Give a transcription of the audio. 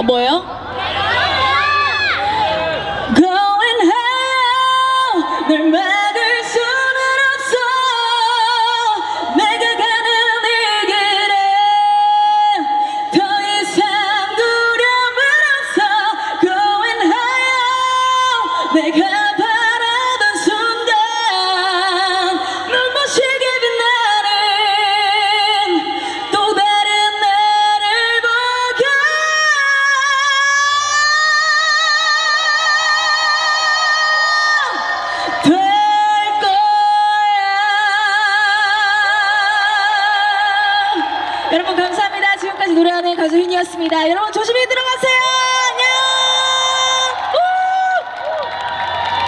뭐예요? Going home 널 막을 수는 없어 내가 가는 이 길에 더 이상 두려움은 없어 Going home 내가 바라던 순간 눈부시게 빛나는 또 다른 나를 보게 될 거야. 여러분 감사합니다. 지금까지 노래하는 가수 휘니였습니다. 여러분 조심히 들어가세요.